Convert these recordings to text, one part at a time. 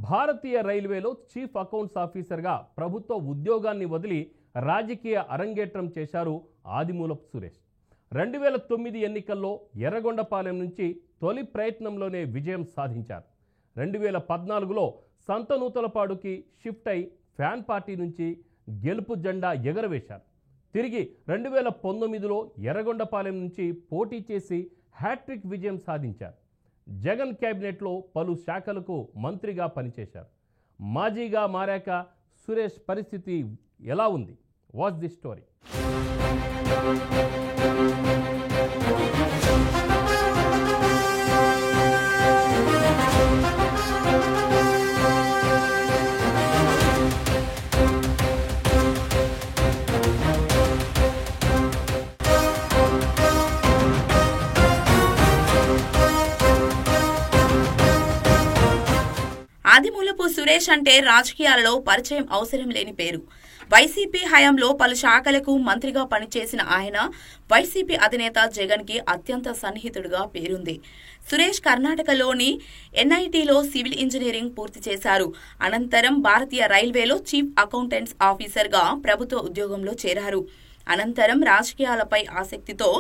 భారతీయ రైల్వేలో chief accounts ఆఫీసర్గా ప్రభుత్వ ఉద్యోగాన్ని వదిలి రాజకీయ అరంగేట్రం చేశారు ఆదిమూలపు సురేష్. 2009 ఎన్నికల్లో ఎర్రగొండపాలెం నుంచి తొలి ప్రయత్నంలోనే విజయం సాధించారు. 2014లో సంతనూతలపాడుకి షిఫ్ట్ అయి ఫ్యాన్ పార్టీ నుంచి గెలుపు జెండా ఎగరవేశారు. తిరిగి 2019లో ఎర్రగొండపాలెం నుంచి పోటీ చేసి హ్యాట్రిక్ విజయం సాధించారు. జగన్ క్యాబినెట్లో పలు శాఖలకు మంత్రిగా పనిచేశారు. మాజీగా మారాక సురేష్ పరిస్థితి ఎలా ఉంది? Watch the story. Adimulapu Suresh అంటే రాజకీయాలలో పరిచయం అవసరం లేని పేరు. వైసీపీ హయాంలో పలు శాఖలకు మంత్రిగా పనిచేసిన ఆయన వైసీపీ అధినేత జగన్ కి అత్యంత సన్నిహితుడిగా పేరుంది. సురేష్ కర్ణాటకలోని ఎన్ఐటీలో సివిల్ ఇంజనీరింగ్ పూర్తి చేశారు. అనంతరం భారతీయ రైల్వేలో చీఫ్ అకౌంటెంట్స్ ఆఫీసర్గా ప్రభుత్వ ఉద్యోగంలో చేరారు. అనంతరం రాజకీయాలపై ఆసక్తితో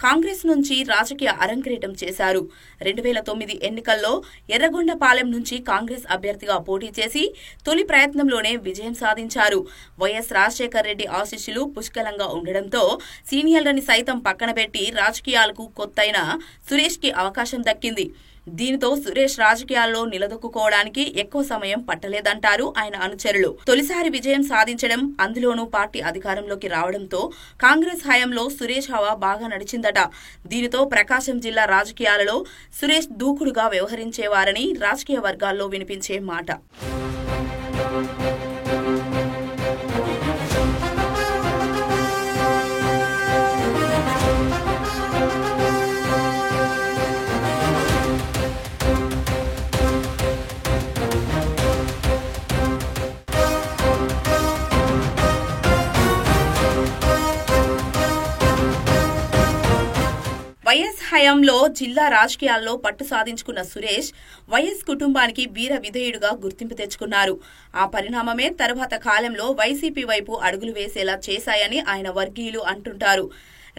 కాంగ్రెస్ నుంచి రాజకీయ అరంగేట్రం చేశారు. 2009 ఎన్నికల్లో ఎర్రగొండపాలెం నుంచి కాంగ్రెస్ అభ్యర్థిగా పోటీ చేసి తొలి ప్రయత్నంలోనే విజయం సాధించారు. వైఎస్ రాజశేఖర్ రెడ్డి ఆశీస్సులు పుష్కలంగా ఉండడంతో సీనియర్లని సైతం పక్కనబెట్టి రాజకీయాలకు కొత్తైన సురేష్ కి అవకాశం దక్కింది. దీనితో సురేష్ రాజకీయాల్లో నిలదొక్కుకోవడానికి ఎక్కువ సమయం పట్టలేదంటారు ఆయన అనుచరులు. తొలిసారి విజయం సాధించడం, అందులోనూ పార్టీ అధికారంలోకి రావడంతో కాంగ్రెస్ హయాంలో సురేష్ హవా బాగా నడిచిందట. దీనితో ప్రకాశం జిల్లా రాజకీయాలలో సురేష్ దూకుడుగా వ్యవహరించేవారని రాజకీయ వర్గాల్లో వినిపించే మాట. వైఎస్ హయాంలో జిల్లా రాజకీయాల్లో పట్టు సాధించుకున్న సురేష్ వైఎస్ కుటుంబానికి వీర విధేయుడుగా గుర్తింపు తెచ్చుకున్నారు. ఆ పరిణామమే తర్వాత కాలంలో వైసీపీ వైపు అడుగులు వేసేలా చేశాయని ఆయన వర్గీయులు అంటుంటారు.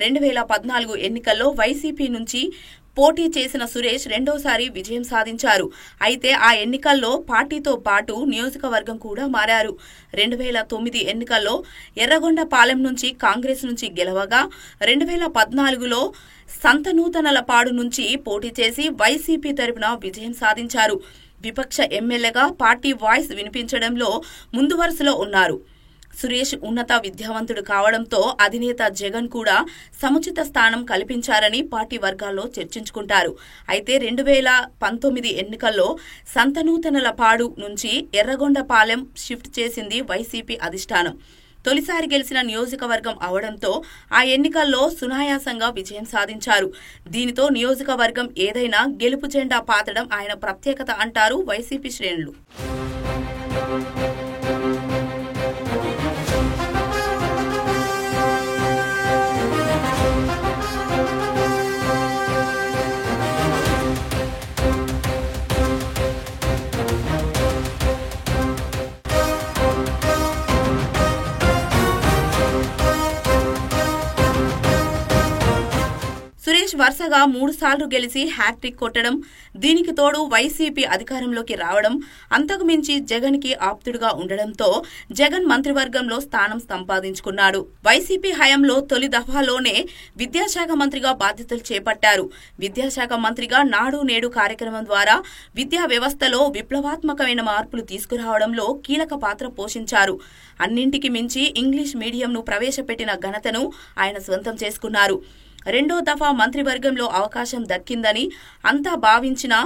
2014 ఎన్నికల్లో వైసీపీ నుంచి పోటీ చేసిన సురేష్ రెండోసారి విజయం సాధించారు. అయితే ఆ ఎన్నికల్లో పార్టీతో పాటు నియోజకవర్గం కూడా మారారు. 2009 ఎన్నికల్లో ఎర్రగొండపాలెం నుంచి కాంగ్రెస్ నుంచి గెలవగా 2014లో సంతనూతలపాడు నుంచి పోటీ చేసి వైసీపీ తరపున విజయం సాధించారు. విపక్ష ఎమ్మెల్యేగా పార్టీ వాయిస్ వినిపించడంలో ముందు వరుసలో ఉన్నారు. సురేష్ ఉన్నత విద్యావంతుడు కావడంతో అధినేత జగన్ కూడా సముచిత స్థానం కల్పించారని పార్టీ వర్గాల్లో చర్చించుకుంటారు. అయితే 2019 ఎన్నికల్లో సంతనూతలపాడు నుంచి ఎర్రగొండపాలెం షిఫ్ట్ చేసింది వైసీపీ అధిష్టానం. తొలిసారి గెలిచిన నియోజకవర్గం అవడంతో ఆ ఎన్నికల్లో సునాయాసంగా విజయం సాధించారు. దీనితో నియోజకవర్గం ఏదైనా గెలుపు జెండా పాతడం ఆయన ప్రత్యేకత అంటారు వైసీపీ శ్రేణులు. సురేష్ వరుసగా 3 సార్లు గెలిచి హ్యాట్రిక్ కొట్టడం, దీనికి తోడు వైసీపీ అధికారంలోకి రావడం, అంతకు మించి జగన్ కి ఆప్తుడుగా ఉండడంతో జగన్ మంత్రివర్గంలో స్థానం సంపాదించుకున్నాడు. వైసీపీ హయాంలో తొలి దఫాలోనే విద్యాశాఖ మంత్రిగా బాధ్యతలు చేపట్టారు. విద్యాశాఖ మంత్రిగా నాడు నేడు కార్యక్రమం ద్వారా విద్యా వ్యవస్థలో విప్లవాత్మకమైన మార్పులు తీసుకురావడంలో కీలక పాత్ర పోషించారు. అన్నింటికి మించి ఇంగ్లీష్ మీడియంను ప్రవేశపెట్టిన ఘనతను ఆయన స్వంతం చేసుకున్నారు. రెండో దఫా మంత్రివర్గంలో అవకాశం దక్కిందని అంతా భావించినా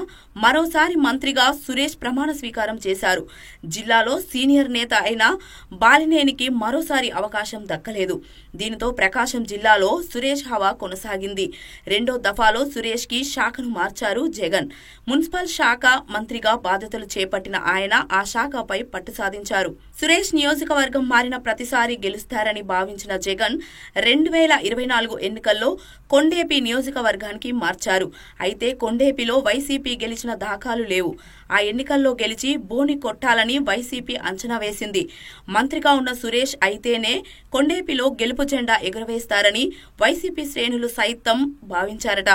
మరోసారి మంత్రిగా సురేష్ ప్రమాణ స్వీకారం చేశారు. జిల్లాలో సీనియర్ నేత అయిన బాలినేనికి మరోసారి అవకాశం దక్కలేదు. దీనితో ప్రకాశం జిల్లాలో సురేష్ హవా కొనసాగింది. రెండో దఫాలో సురేష్ కి శాఖను మార్చారు జగన్. మున్సిపల్ శాఖ మంత్రిగా బాధ్యతలు చేపట్టిన ఆయన ఆ శాఖపై పట్టు సాధించారు. సురేష్ నియోజకవర్గం మారిన ప్రతిసారి గెలుస్తారని భావించిన జగన్ 2024 ఎన్నికల్లో కొండేపి నియోజకవర్గానికి మార్చారు. అయితే కొండేపిలో వైసీపీ గెలిచిన దాఖలాలు లేవు. ఆ ఎన్నికల్లో గెలిచి బోని కొట్టాలని వైసీపీ అంచనా వేసింది. మంత్రిగా ఉన్న సురేష్ అయితేనే కొండేపిలో గెలుపు జెండా ఎగురవేస్తారని వైసీపీ శ్రేణులు సైతం భావించారట.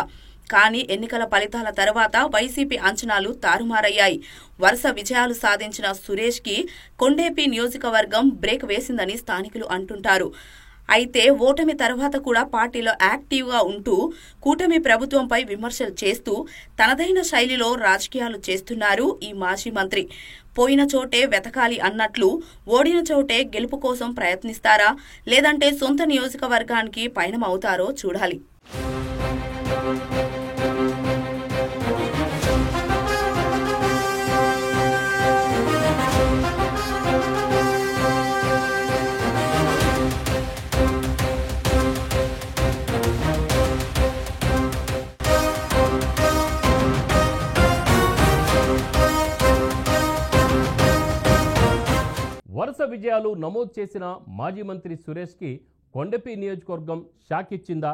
కానీ ఎన్నికల ఫలితాల తర్వాత వైసీపీ అంచనాలు తారుమారయ్యాయి. వరుస విజయాలు సాధించిన సురేష్ కి కొండేపి నియోజకవర్గం బ్రేక్ వేసిందని స్థానికులు అంటుంటారు. అయితే ఓటమి తర్వాత కూడా పార్టీలో యాక్టివ్గా ఉంటూ కూటమి ప్రభుత్వంపై విమర్శలు చేస్తూ తనదైన శైలిలో రాజకీయాలు చేస్తున్నారు ఈ మాజీ మంత్రి. పోయిన చోటే వెతకాలి అన్నట్లు ఓడిన చోటే గెలుపు కోసం ప్రయత్నిస్తారా, లేదంటే సొంత నియోజకవర్గానికి పయనమవుతారో చూడాలి. వరుస విజయాలు నమోదు చేసిన మాజీ మంత్రి సురేష్కి కొండపి నియోజకవర్గం షాక్ ఇచ్చిందా?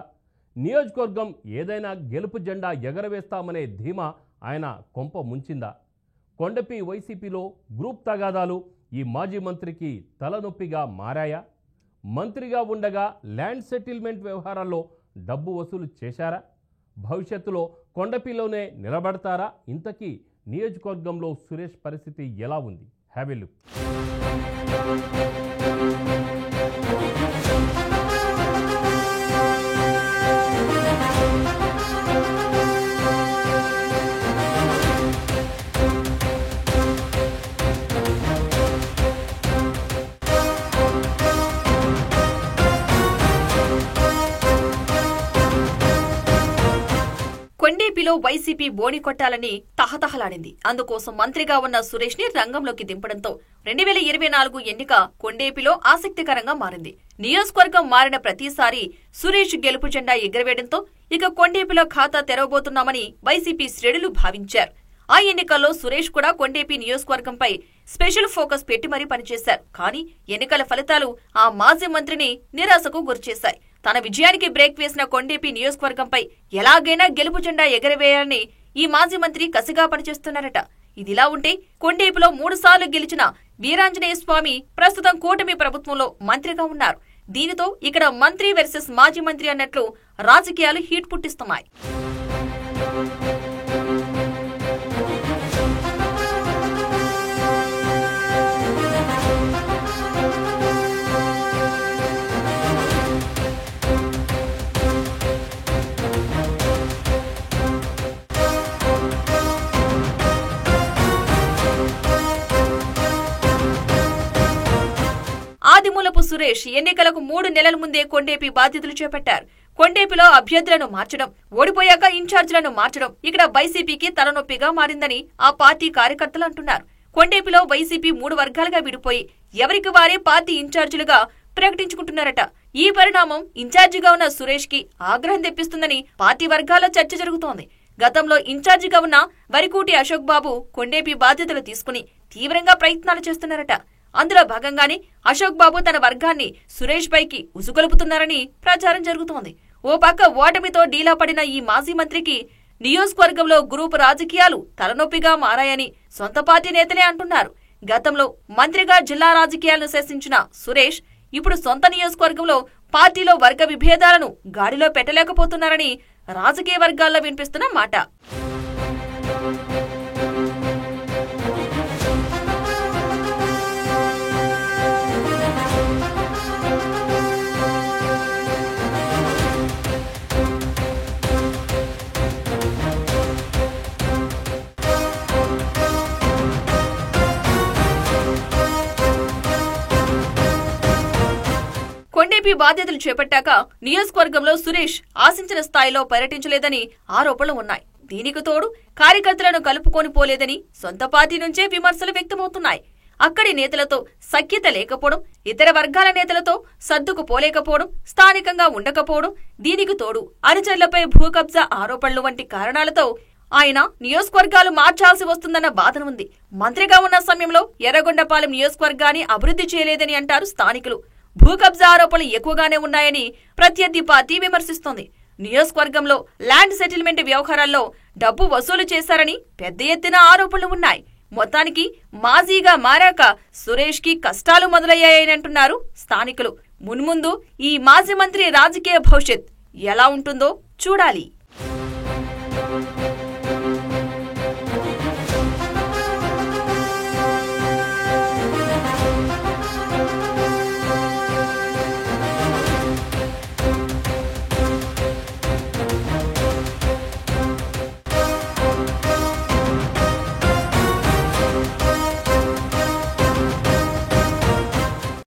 నియోజకవర్గం ఏదైనా గెలుపు జెండా ఎగరవేస్తామనే ధీమా ఆయన కొంప ముంచిందా? కొండపి వైసీపీలో గ్రూప్ తగాదాలు ఈ మాజీ మంత్రికి తలనొప్పిగా మారాయా? మంత్రిగా ఉండగా ల్యాండ్ సెటిల్మెంట్ వ్యవహారాల్లో డబ్బు వసూలు చేశారా? భవిష్యత్తులో కొండపిలోనే నిలబడతారా? ఇంతకీ నియోజకవర్గంలో సురేష్ పరిస్థితి ఎలా ఉంది? Have a look. కొండేపిలో వైసీపీ బోని కొట్టాలని తహతహలాడింది. అందుకోసం మంత్రిగా ఉన్న సురేష్ ని రంగంలోకి దింపడంతో 2024 ఎన్నిక కొండేపిలో ఆసక్తికరంగా మారింది. నియోజకవర్గం మారిన ప్రతిసారి సురేష్ గెలుపు జెండా ఎగురవేయడంతో ఇక కొండేపిలో ఖాతా తెరవబోతున్నామని వైసీపీ శ్రేణులు భావించారు. ఆ ఎన్నికల్లో సురేష్ కూడా కొండేపి నియోజకవర్గంపై స్పెషల్ ఫోకస్ పెట్టి మరీ పనిచేశారు. కానీ ఎన్నికల ఫలితాలు ఆ మాజీ మంత్రిని నిరాశకు గురిచేశాయి. తన విజయానికి బ్రేక్ వేసిన కొండేపి నియోజకవర్గంపై ఎలాగైనా గెలుపు జెండా ఎగరవేయాలని ఈ మాజీ మంత్రి కసిగా పనిచేస్తున్నారట. ఇదిలా ఉంటే కొండేపిలో 3 సార్లు గెలిచిన వీరాంజనేయ స్వామి ప్రస్తుతం కూటమి ప్రభుత్వంలో మంత్రిగా ఉన్నారు. దీనితో ఇక్కడ మంత్రి వర్సెస్ మాజీ మంత్రి అన్నట్లు రాజకీయాలు హీట్ పుట్టిస్తున్నాయి. ఆదిమూలపు సురేష్ ఎన్నికలకు 3 నెలల ముందే కొండేపి బాధ్యతలు చేపట్టారు. కొండేపిలో అభ్యర్థులను మార్చడం, ఓడిపోయాక ఇన్ఛార్జీలను మార్చడం ఇక్కడ వైసీపీకి తలనొప్పిగా మారిందని ఆ పార్టీ కార్యకర్తలు అంటున్నారు. కొండేపిలో వైసీపీ 3 వర్గాలుగా విడిపోయి ఎవరికి వారే పార్టీ ఇన్ఛార్జీలుగా ప్రకటించుకుంటున్నారట. ఈ పరిణామం ఇన్ఛార్జిగా ఉన్న సురేష్ కి ఆగ్రహం తెప్పిస్తుందని పార్టీ వర్గాల్లో చర్చ జరుగుతోంది. గతంలో ఇన్ఛార్జిగా ఉన్న వరికూటి అశోక్ బాబు కొండేపి బాధ్యతలు తీసుకుని తీవ్రంగా ప్రయత్నాలు చేస్తున్నారట. అందులో భాగంగానే అశోక్ బాబు తన వర్గాన్ని సురేష్ పైకి ఉసుగొలుపుతున్నారని ప్రచారం జరుగుతోంది. ఓ పక్క ఓటమితో డీలా పడిన ఈ మాజీ మంత్రికి నియోజకవర్గంలో గ్రూపు రాజకీయాలు తలనొప్పిగా మారాయని సొంత పార్టీ నేతలే అంటున్నారు. గతంలో మంత్రిగా జిల్లా రాజకీయాలను శాసించిన సురేష్ ఇప్పుడు సొంత నియోజకవర్గంలో పార్టీలో వర్గ విభేదాలను గాడిలో పెట్టలేకపోతున్నారని రాజకీయ వర్గాల్లో వినిపిస్తున్న మాట. కొండేపి బాధ్యతలు చేపట్టాక నియోజకవర్గంలో సురేష్ ఆశించిన స్థాయిలో పర్యటించలేదని ఆరోపణలు ఉన్నాయి. దీనికి తోడు కార్యకర్తలను కలుపుకొని పోలేదని సొంత పార్టీ నుంచే విమర్శలు వ్యక్తమవుతున్నాయి. అక్కడి నేతలతో సఖ్యత లేకపోవడం, ఇతర వర్గాల నేతలతో సర్దుకుపోలేకపోవడం, స్థానికంగా ఉండకపోవడం, దీనికి తోడు అనుచరులపై భూ కబ్జా ఆరోపణలు వంటి కారణాలతో ఆయన నియోజకవర్గాలు మార్చాల్సి వస్తుందన్న బాధన ఉంది. మంత్రిగా ఉన్న సమయంలో ఎర్రగొండపాలెం నియోజకవర్గాన్ని అభివృద్ధి చేయలేదని అంటారు స్థానికులు. భూ కబ్జా ఆరోపణలు ఎక్కువగానే ఉన్నాయని ప్రత్యర్థి పార్టీ విమర్శిస్తోంది. నియోజకవర్గంలో ల్యాండ్ సెటిల్మెంట్ వ్యవహారాల్లో డబ్బు వసూలు చేశారని పెద్ద ఎత్తున ఆరోపణలు ఉన్నాయి. మొత్తానికి మాజీగా మారాక సురేష్ కి కష్టాలు మొదలయ్యాయని అంటున్నారు స్థానికులు. మున్ముందు ఈ మాజీ మంత్రి రాజకీయ భవిష్యత్ ఎలా ఉంటుందో చూడాలి.